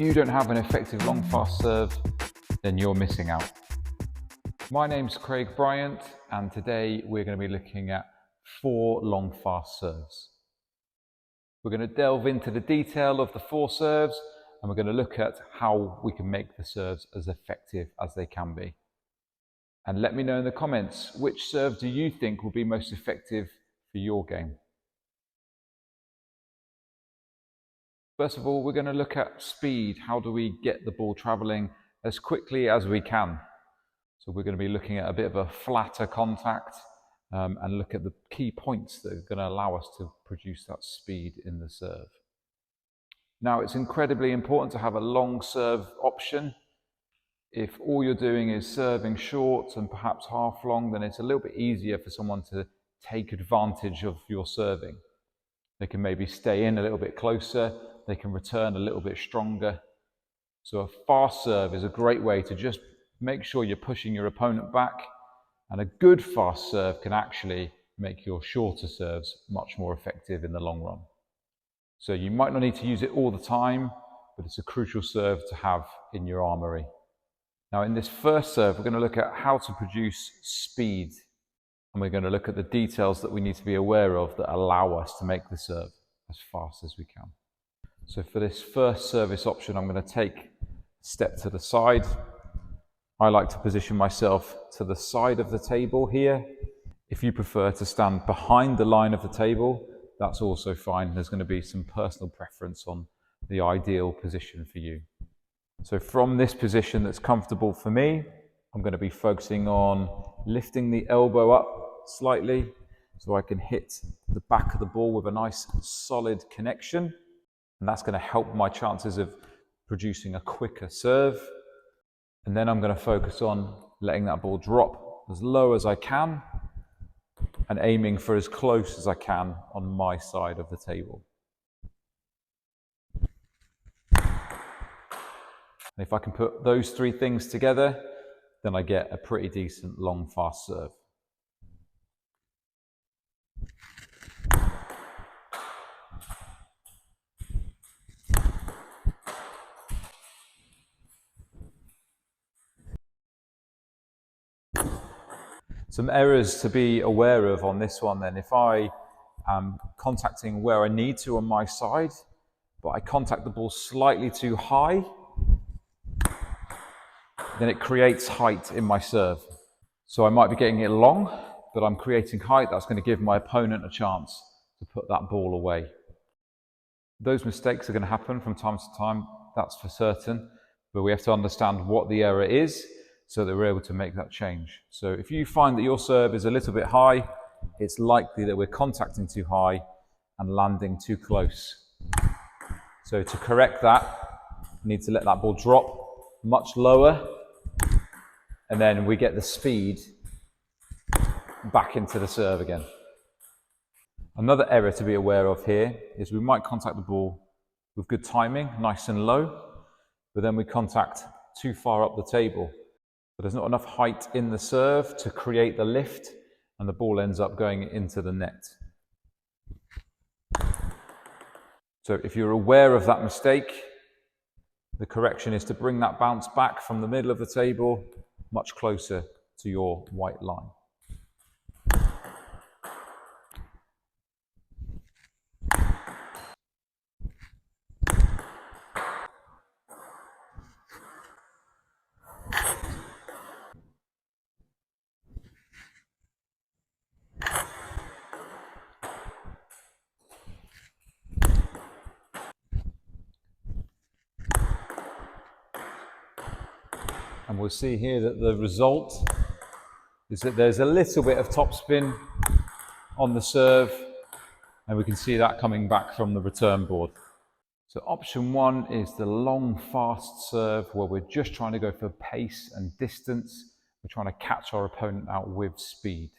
you don't have an effective long fast serve, then you're missing out. My name's Bryant, and today we're going to be looking at 4 long fast serves. We're going to delve into the detail of the 4 serves, and we're going to look at how we can make the serves as effective as they can be. And let me know in the comments, which serve do you think will be most effective for your game? First of all, we're going to look at speed. How do we get the ball traveling as quickly as we can? So we're going to be looking at a bit of a flatter contact and look at the key points that are going to allow us to produce that speed in the serve. Now, it's incredibly important to have a long serve option. If all you're doing is serving short and perhaps half long, then it's a little bit easier for someone to take advantage of your serving. They can maybe stay in a little bit closer, they can return a little bit stronger. So a fast serve is a great way to just make sure you're pushing your opponent back, and a good fast serve can actually make your shorter serves much more effective in the long run. So you might not need to use it all the time, but it's a crucial serve to have in your armory. Now in this first serve, we're going to look at how to produce speed, and we're going to look at the details that we need to be aware of that allow us to make the serve as fast as we can. So for this first service option, I'm going to take a step to the side. I like to position myself to the side of the table here. If you prefer to stand behind the line of the table, that's also fine. There's going to be some personal preference on the ideal position for you. So from this position that's comfortable for me, I'm going to be focusing on lifting the elbow up slightly so I can hit the back of the ball with a nice solid connection. And that's going to help my chances of producing a quicker serve. And then I'm going to focus on letting that ball drop as low as I can and aiming for as close as I can on my side of the table. And if I can put those 3 things together, then I get a pretty decent long fast serve. Some errors to be aware of on this one then. If I am contacting where I need to on my side, but I contact the ball slightly too high, then it creates height in my serve. So I might be getting it long, but I'm creating height. That's going to give my opponent a chance to put that ball away. Those mistakes are going to happen from time to time, that's for certain, but we have to understand what the error is so that we're able to make that change. So if you find that your serve is a little bit high, it's likely that we're contacting too high and landing too close. So to correct that, we need to let that ball drop much lower, and then we get the speed back into the serve again. Another error to be aware of here is we might contact the ball with good timing, nice and low, but then we contact too far up the table. But there's not enough height in the serve to create the lift, and the ball ends up going into the net. So if you're aware of that mistake, the correction is to bring that bounce back from the middle of the table much closer to your white line. And we'll see here that the result is that there's a little bit of topspin on the serve, and we can see that coming back from the return board. So option 1 is the long fast serve, where we're just trying to go for pace and distance. We're trying to catch our opponent out with speed.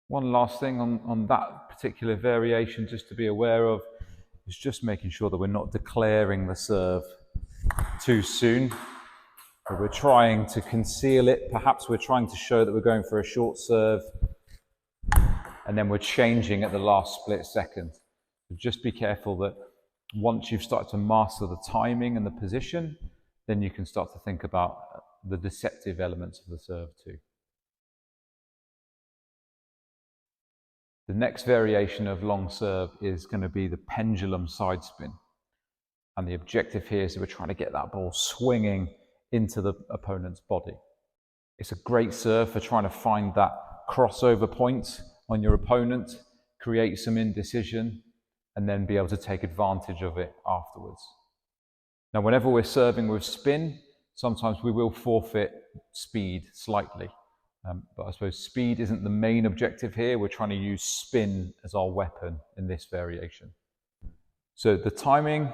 One last thing on that particular variation just to be aware of is just making sure that we're not declaring the serve too soon. But we're trying to conceal it. Perhaps we're trying to show that we're going for a short serve, and then we're changing at the last split second. So just be careful that Once you've started to master the timing and the position, then you can start to think about the deceptive elements of the serve too. The next variation of long serve is going to be the pendulum side spin. And the objective here is that we're trying to get that ball swinging into the opponent's body. It's a great serve for trying to find that crossover point on your opponent, create some indecision, and then be able to take advantage of it afterwards. Now, whenever we're serving with spin, sometimes we will forfeit speed slightly. But I suppose speed isn't the main objective here. We're trying to use spin as our weapon in this variation. So the timing,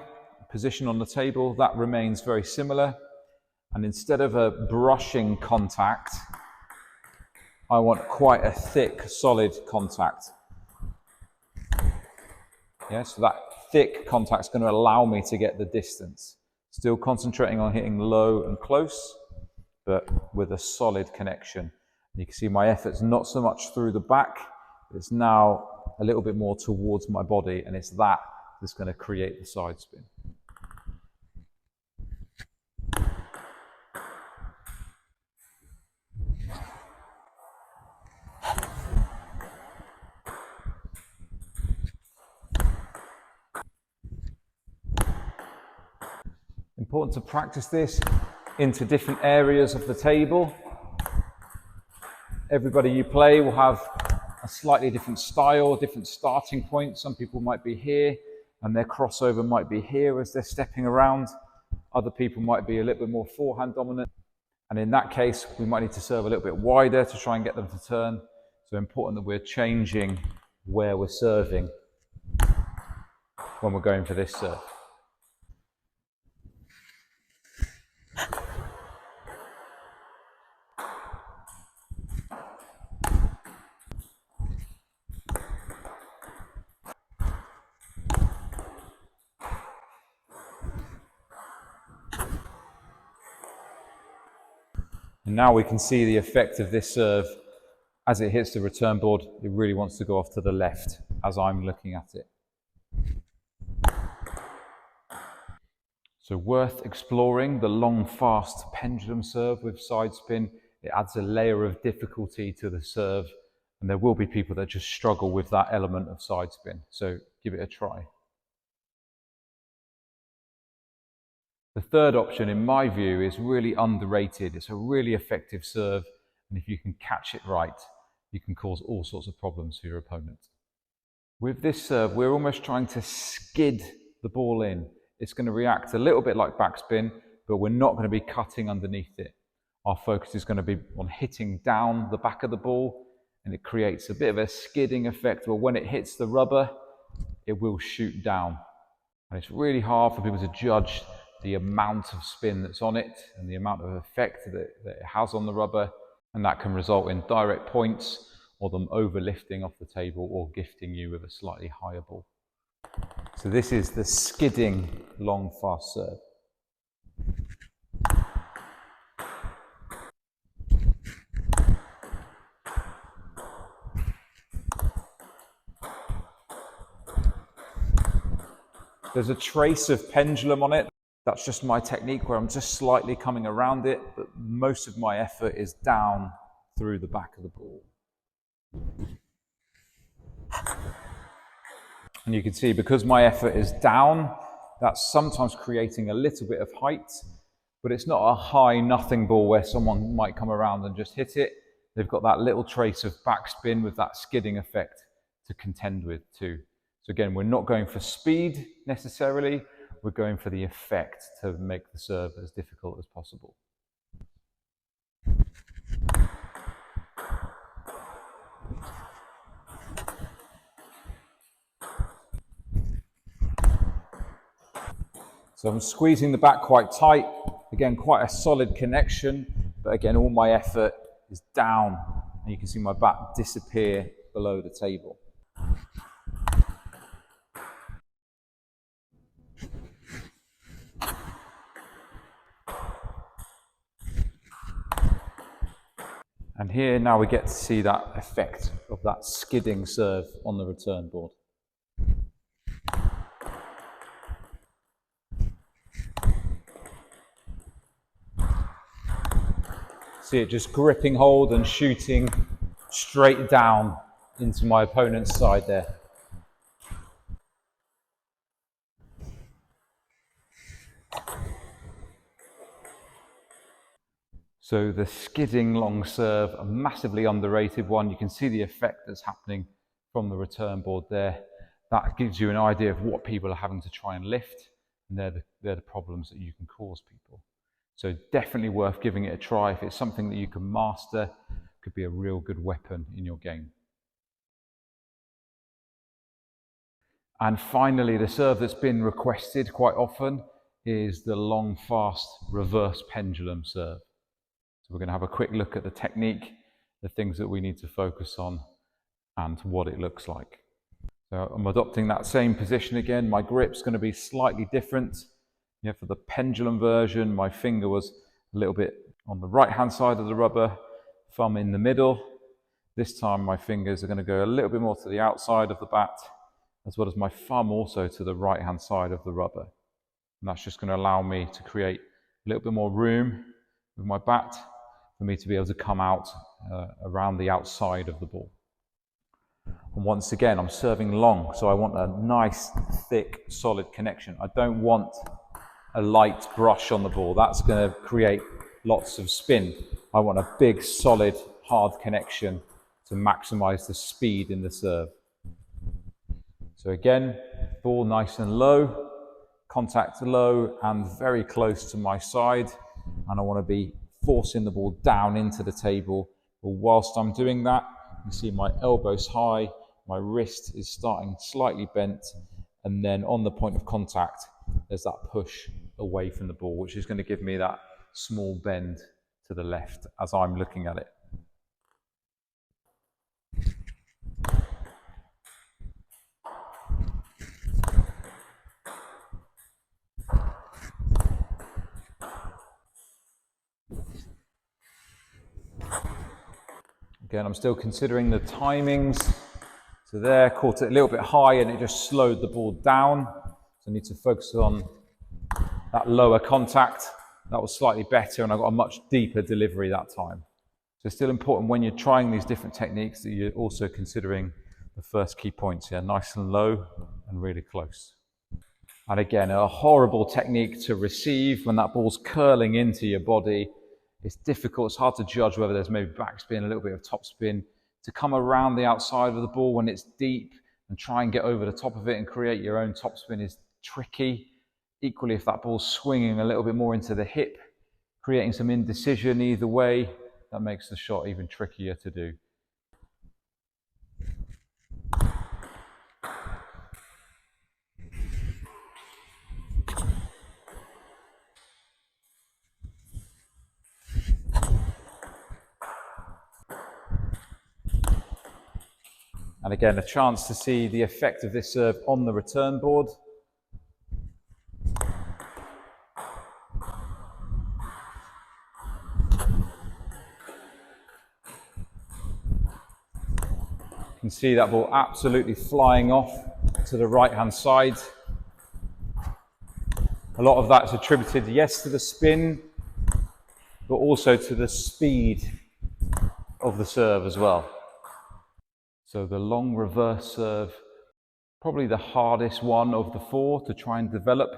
position on the table, that remains very similar. And instead of a brushing contact, I want quite a thick, solid contact. Yeah, so that thick contact is going to allow me to get the distance. Still concentrating on hitting low and close, but with a solid connection. You can see my effort's not so much through the back, it's now a little bit more towards my body, and it's that that's going to create the side spin. Important to practice this into different areas of the table. Everybody you play will have a slightly different style, different starting point. Some people might be here and their crossover might be here as they're stepping around. Other people might be a little bit more forehand dominant. And in that case, we might need to serve a little bit wider to try and get them to turn. So important that we're changing where we're serving when we're going for this serve. And now we can see the effect of this serve. As it hits the return board, it really wants to go off to the left as I'm looking at it. So worth exploring the long, fast pendulum serve with side spin. It adds a layer of difficulty to the serve, and there will be people that just struggle with that element of side spin. So give it a try. The third option, in my view, is really underrated. It's a really effective serve, and if you can catch it right, you can cause all sorts of problems for your opponent. With this serve, we're almost trying to skid the ball in. It's going to react a little bit like backspin, but we're not going to be cutting underneath it. Our focus is going to be on hitting down the back of the ball, and it creates a bit of a skidding effect where when it hits the rubber, it will shoot down. And it's really hard for people to judge the amount of spin that's on it and the amount of effect that it has on the rubber, and that can result in direct points or them overlifting off the table or gifting you with a slightly higher ball. So this is the skidding long fast serve. There's a trace of pendulum on it. That's just my technique where I'm just slightly coming around it, but most of my effort is down through the back of the ball. And you can see because my effort is down, that's sometimes creating a little bit of height, but it's not a high nothing ball where someone might come around and just hit it. They've got that little trace of backspin with that skidding effect to contend with too. So again, we're not going for speed necessarily, we're going for the effect to make the serve as difficult as possible. So I'm squeezing the back quite tight, again quite a solid connection, but again all my effort is down and you can see my back disappear below the table. And here now we get to see that effect of that skidding serve on the return board. See it just gripping hold and shooting straight down into my opponent's side there. So the skidding long serve, a massively underrated one. You can see the effect that's happening from the return board there. That gives you an idea of what people are having to try and lift, and they're the problems that you can cause people. So definitely worth giving it a try. If it's something that you can master, it could be a real good weapon in your game. And finally, the serve that's been requested quite often is the long, fast reverse pendulum serve. So we're going to have a quick look at the technique, the things that we need to focus on, and what it looks like. So I'm adopting that same position again. My grip's going to be slightly different. For the pendulum version, my finger was a little bit on the right-hand side of the rubber, thumb in the middle. This time my fingers are going to go a little bit more to the outside of the bat, as well as my thumb also to the right-hand side of the rubber. And that's just going to allow me to create a little bit more room with my bat for me to be able to come out around the outside of the ball. And once again, I'm serving long, so I want a nice, thick, solid connection. I don't want a light brush on the ball. That's going to create lots of spin. I want a big, solid, hard connection to maximize the speed in the serve. So again, ball nice and low, contact low and very close to my side. And I want to be forcing the ball down into the table. But whilst I'm doing that, you see my elbow's high, my wrist is starting slightly bent, and then on the point of contact, there's that push away from the ball, which is going to give me that small bend to the left as I'm looking at it. Again, I'm still considering the timings. So there, caught it a little bit high and it just slowed the ball down. So I need to focus on that lower contact. That was slightly better and I got a much deeper delivery that time. So it's still important when you're trying these different techniques that you're also considering the first key points here, nice and low and really close. And again, a horrible technique to receive when that ball's curling into your body. It's difficult, it's hard to judge whether there's maybe backspin, a little bit of topspin. To come around the outside of the ball when it's deep and try and get over the top of it and create your own topspin is tricky. Equally, if that ball's swinging a little bit more into the hip, creating some indecision either way, that makes the shot even trickier to do. And again, a chance to see the effect of this serve on the return board. You can see that ball absolutely flying off to the right-hand side. A lot of that is attributed, yes, to the spin, but also to the speed of the serve as well. So the long reverse serve, probably the hardest one of the four to try and develop,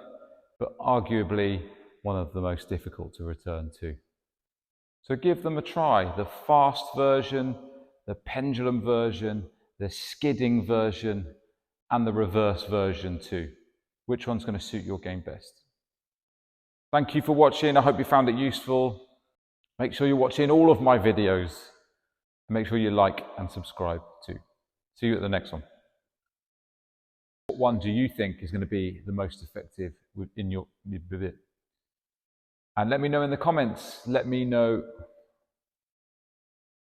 but arguably one of the most difficult to return to. So give them a try. The fast version, the pendulum version, the skidding version, and the reverse version too. Which one's going to suit your game best? Thank you for watching. I hope you found it useful. Make sure you're watching all of my videos. And make sure you like and subscribe too. See you at the next one. What one do you think is going to be the most effective in your bit? And let me know in the comments. Let me know